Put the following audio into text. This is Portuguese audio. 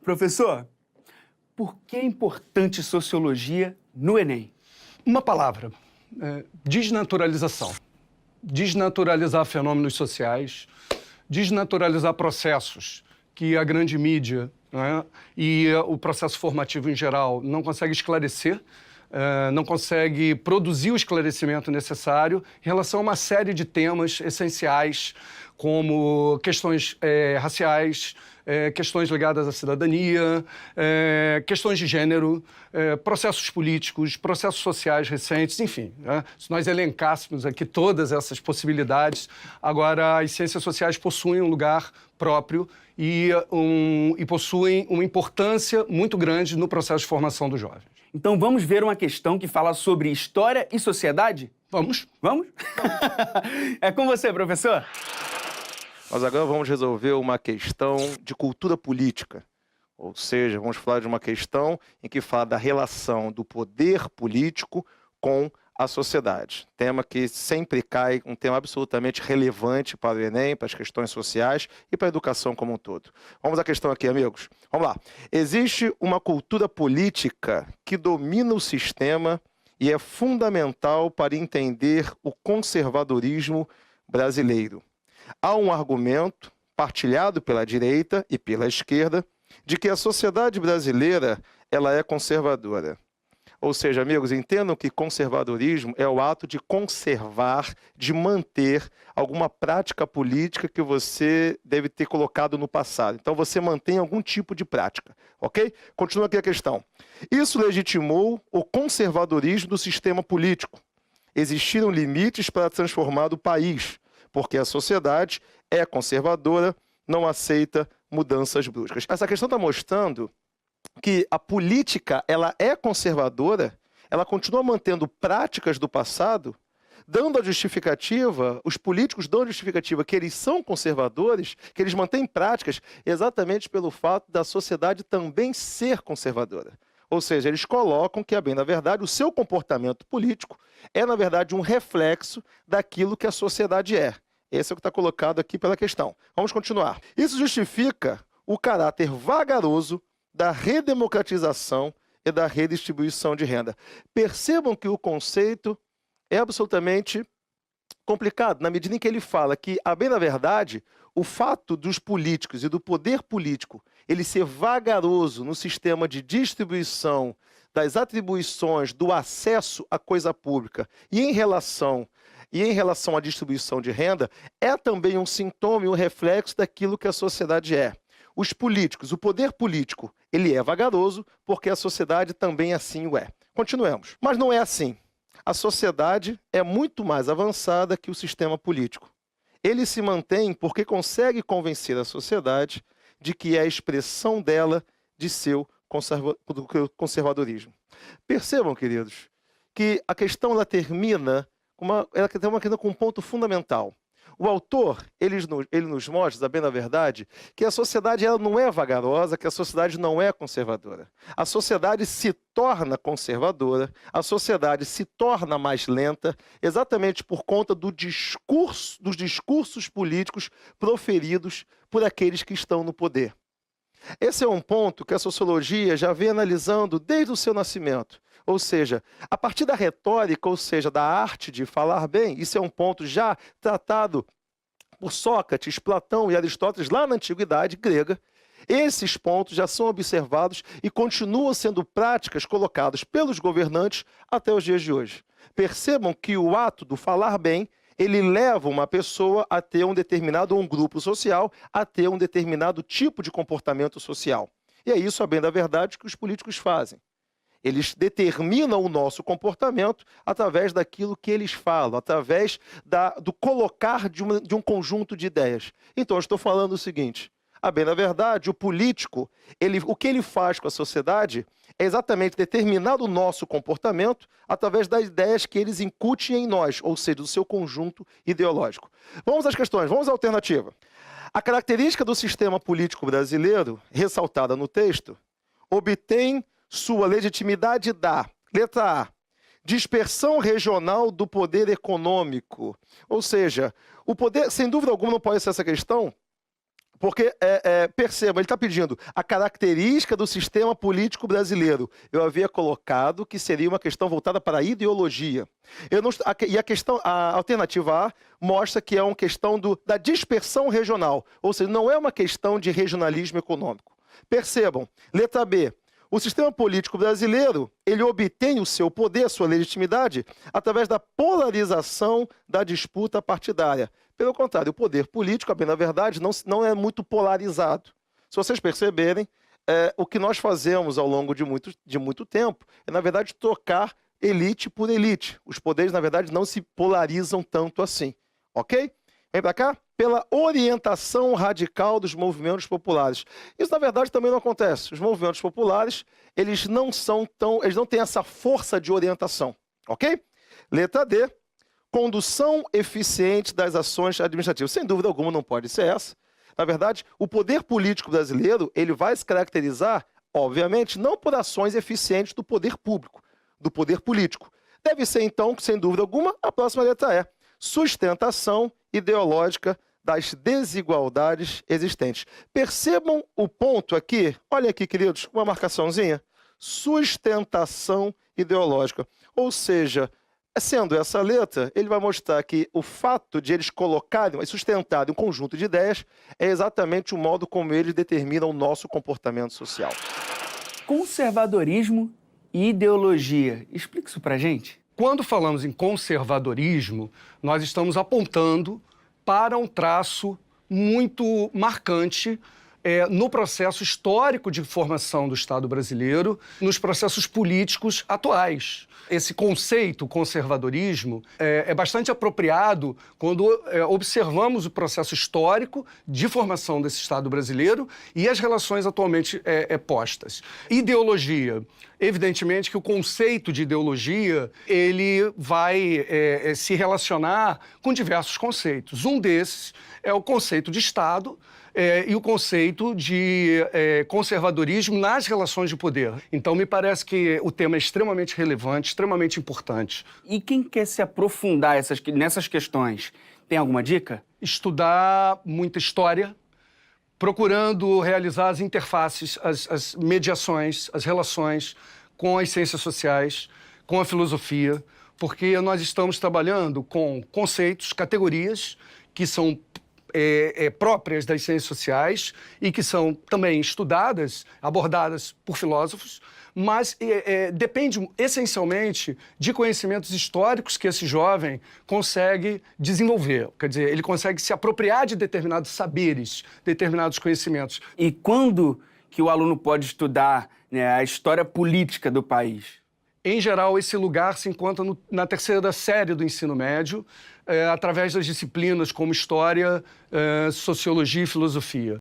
Professor, por que é importante sociologia no Enem? Uma palavra, desnaturalização. Desnaturalizar fenômenos sociais, desnaturalizar processos que a grande mídia, né, e o processo formativo em geral não consegue esclarecer, não consegue produzir o esclarecimento necessário em relação a uma série de temas essenciais, como questões raciais, questões ligadas à cidadania, questões de gênero, processos políticos, processos sociais recentes, enfim. Né? Se nós elencássemos aqui todas essas possibilidades, agora as ciências sociais possuem um lugar próprio e possuem uma importância muito grande no processo de formação dos jovens. Então vamos ver uma questão que fala sobre história e sociedade? Vamos? Vamos? É com você, professor. Nós agora vamos resolver uma questão de cultura política. Ou seja, vamos falar de uma questão em que fala da relação do poder político com a sociedade. Tema que sempre cai, um tema absolutamente relevante para o Enem, para as questões sociais e para a educação como um todo. Vamos à questão aqui, amigos. Vamos lá. Existe uma cultura política que domina o sistema e é fundamental para entender o conservadorismo brasileiro. Há um argumento, partilhado pela direita e pela esquerda, de que a sociedade brasileira ela é conservadora. Ou seja, amigos, entendam que conservadorismo é o ato de conservar, de manter alguma prática política que você deve ter colocado no passado. Então, você mantém algum tipo de prática, ok? Continua aqui a questão. Isso legitimou o conservadorismo do sistema político. Existiram limites para transformar o país, porque a sociedade é conservadora, não aceita mudanças bruscas. Essa questão está mostrando que a política ela é conservadora, ela continua mantendo práticas do passado, dando a justificativa, os políticos dão a justificativa que eles são conservadores, que eles mantêm práticas exatamente pelo fato da sociedade também ser conservadora. Ou seja, eles colocam que, bem, na verdade, o seu comportamento político é, na verdade, um reflexo daquilo que a sociedade é. Esse é o que está colocado aqui pela questão. Vamos continuar. Isso justifica o caráter vagaroso da redemocratização e da redistribuição de renda. Percebam que o conceito é absolutamente complicado, na medida em que ele fala que, bem, na verdade, o fato dos políticos e do poder político ele ser vagaroso no sistema de distribuição das atribuições, do acesso à coisa pública e em relação à distribuição de renda, é também um sintoma e um reflexo daquilo que a sociedade é. Os políticos, o poder político, ele é vagaroso porque a sociedade também assim o é. Continuemos. Mas não é assim. A sociedade é muito mais avançada que o sistema político. Ele se mantém porque consegue convencer a sociedade de que é a expressão dela de seu conservadorismo. Percebam, queridos, que a questão ela termina com um ponto fundamental. O autor, ele nos mostra, bem na verdade, que a sociedade ela não é vagarosa, que a sociedade não é conservadora. A sociedade se torna conservadora, a sociedade se torna mais lenta, exatamente por conta dos discursos políticos proferidos por aqueles que estão no poder. Esse é um ponto que a sociologia já vem analisando desde o seu nascimento. Ou seja, a partir da retórica, ou seja, da arte de falar bem, isso é um ponto já tratado por Sócrates, Platão e Aristóteles lá na Antiguidade grega. Esses pontos já são observados e continuam sendo práticas colocadas pelos governantes até os dias de hoje. Percebam que o ato do falar bem, ele leva uma pessoa a ter um grupo social, a ter um determinado tipo de comportamento social. E é isso, a bem da verdade, que os políticos fazem. Eles determinam o nosso comportamento através daquilo que eles falam, através do colocar de um conjunto de ideias. Então, eu estou falando o seguinte, bem, na verdade, o político, o que ele faz com a sociedade é exatamente determinar o nosso comportamento através das ideias que eles incutem em nós, ou seja, do seu conjunto ideológico. Vamos às questões, vamos à alternativa. A característica do sistema político brasileiro, ressaltada no texto, obtém sua legitimidade da, letra A, dispersão regional do poder econômico. Ou seja, o poder, sem dúvida alguma, não pode ser essa questão, Porque, perceba, ele está pedindo a característica do sistema político brasileiro. Eu havia colocado que seria uma questão voltada para a ideologia. E a questão, a alternativa A mostra que é uma questão da dispersão regional, ou seja, não é uma questão de regionalismo econômico. Percebam, letra B. O sistema político brasileiro, ele obtém o seu poder, a sua legitimidade, através da polarização da disputa partidária. Pelo contrário, o poder político, a bem na verdade, não é muito polarizado. Se vocês perceberem, o que nós fazemos ao longo de muito tempo é, na verdade, trocar elite por elite. Os poderes, na verdade, não se polarizam tanto assim. Ok? Vem para cá? Pela orientação radical dos movimentos populares. Isso, na verdade, também não acontece. Os movimentos populares, eles não têm essa força de orientação. Ok? Letra D. Condução eficiente das ações administrativas. Sem dúvida alguma não pode ser essa. Na verdade, o poder político brasileiro, ele vai se caracterizar, obviamente, não por ações eficientes do poder público, do poder político. Deve ser, então, sem dúvida alguma, a próxima letra E. Sustentação ideológica das desigualdades existentes. Percebam o ponto aqui. Olha aqui, queridos, uma marcaçãozinha. Sustentação ideológica. Ou seja, sendo essa letra, ele vai mostrar que o fato de eles colocarem e sustentarem um conjunto de ideias é exatamente o modo como eles determinam o nosso comportamento social. Conservadorismo e ideologia. Explica isso pra gente. Quando falamos em conservadorismo, nós estamos apontando para um traço muito marcante no processo histórico de formação do Estado brasileiro, nos processos políticos atuais. Esse conceito, conservadorismo, é bastante apropriado quando observamos o processo histórico de formação desse Estado brasileiro e as relações atualmente postas. Ideologia. Evidentemente que o conceito de ideologia, ele vai se relacionar com diversos conceitos. Um desses é o conceito de Estado, e o conceito de conservadorismo nas relações de poder. Então, me parece que o tema é extremamente relevante, extremamente importante. E quem quer se aprofundar nessas questões, tem alguma dica? Estudar muita história, procurando realizar as interfaces, as mediações, as relações com as ciências sociais, com a filosofia, porque nós estamos trabalhando com conceitos, categorias que são próprias das ciências sociais e que são também estudadas, abordadas por filósofos, mas depende essencialmente de conhecimentos históricos que esse jovem consegue desenvolver. Quer dizer, ele consegue se apropriar de determinados saberes, determinados conhecimentos. E quando que o aluno pode estudar, né, a história política do país? Em geral, esse lugar se encontra na terceira série do ensino médio, através das disciplinas como História, Sociologia e Filosofia.